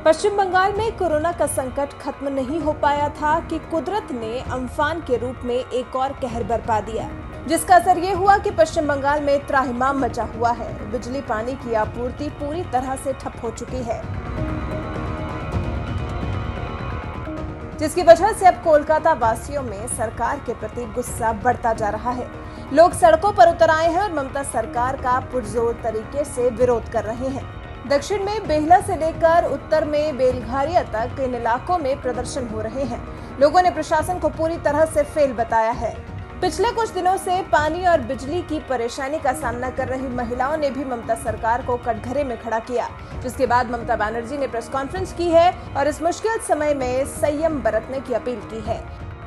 पश्चिम बंगाल में कोरोना का संकट खत्म नहीं हो पाया था कि कुदरत ने अम्फान के रूप में एक और कहर बरपा दिया, जिसका असर ये हुआ कि पश्चिम बंगाल में त्राहिमाम मचा हुआ है। बिजली पानी की आपूर्ति पूरी तरह से ठप हो चुकी है, जिसकी वजह से अब कोलकाता वासियों में सरकार के प्रति गुस्सा बढ़ता जा रहा है। लोग सड़कों पर उतर आए हैं और ममता सरकार का पुरजोर तरीके से विरोध कर रहे हैं। दक्षिण में बेहला से लेकर उत्तर में बेलघारिया तक इन इलाकों में प्रदर्शन हो रहे हैं। लोगों ने प्रशासन को पूरी तरह से फेल बताया है। पिछले कुछ दिनों से पानी और बिजली की परेशानी का सामना कर रही महिलाओं ने भी ममता सरकार को कटघरे में खड़ा किया, जिसके बाद ममता बनर्जी ने प्रेस कॉन्फ्रेंस की है और इस मुश्किल समय में संयम बरतने की अपील की है।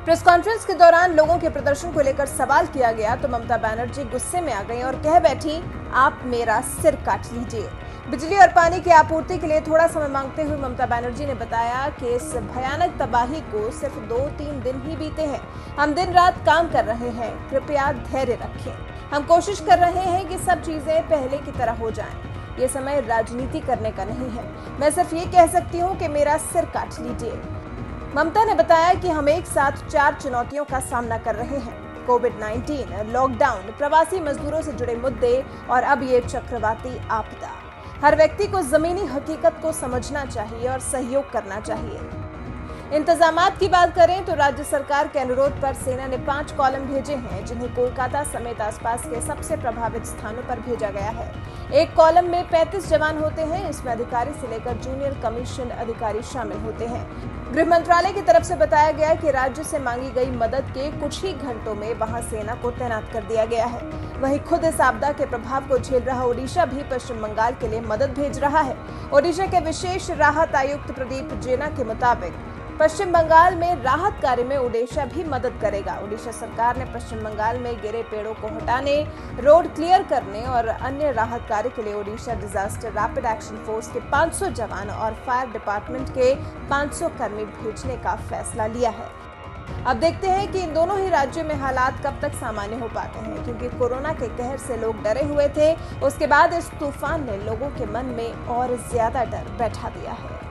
प्रेस कॉन्फ्रेंस के दौरान लोगों के प्रदर्शन को लेकर सवाल किया गया तो ममता बनर्जी गुस्से में आ गई और कह बैठी, आप मेरा सिर काट लीजिए। बिजली और पानी की आपूर्ति के लिए थोड़ा समय मांगते हुए ममता बनर्जी ने बताया कि इस भयानक तबाही को सिर्फ 2-3 दिन ही बीते हैं। हम दिन रात काम कर रहे हैं, कृपया धैर्य रखें। हम कोशिश कर रहे हैं कि सब चीजें पहले की तरह हो जाएं। ये समय राजनीति करने का नहीं है। मैं सिर्फ ये कह सकती हूँ कि मेरा सिर काट लीजिए। ममता ने बताया कि हम एक साथ 4 चुनौतियों का सामना कर रहे हैं: कोविड-19, लॉकडाउन, प्रवासी मजदूरों से जुड़े मुद्दे और अब ये चक्रवाती आपदा। हर व्यक्ति को जमीनी हकीकत को समझना चाहिए और सहयोग करना चाहिए। इंतजामात की बात करें तो राज्य सरकार के अनुरोध पर सेना ने 5 कॉलम भेजे हैं, जिन्हें कोलकाता समेत आसपास के सबसे प्रभावित स्थानों पर भेजा गया है। एक कॉलम में 35 जवान होते हैं। इसमें अधिकारी से लेकर जूनियर कमीशन अधिकारी शामिल होते हैं। गृह मंत्रालय की तरफ से बताया गया कि राज्य से मांगी गई मदद के कुछ ही घंटों में वहां सेना को तैनात कर दिया गया है। वहीं खुद इस आपदा के प्रभाव को झेल रहा ओडिशा भी पश्चिम बंगाल के लिए मदद भेज रहा है। ओडिशा के विशेष राहत आयुक्त प्रदीप जेना के मुताबिक पश्चिम बंगाल में राहत कार्य में ओडिशा भी मदद करेगा। ओडिशा सरकार ने पश्चिम बंगाल में गिरे पेड़ों को हटाने, रोड क्लियर करने और अन्य राहत कार्य के लिए Odisha disaster rapid action force के 500 जवान और फायर डिपार्टमेंट के 500 कर्मी भेजने का फैसला लिया है। अब देखते हैं कि इन दोनों ही राज्यों में हालात कब तक सामान्य हो पाते हैं, क्योंकि कोरोना के कहर से लोग डरे हुए थे। उसके बाद इस तूफान ने लोगों के मन में और ज्यादा डर बैठा दिया है।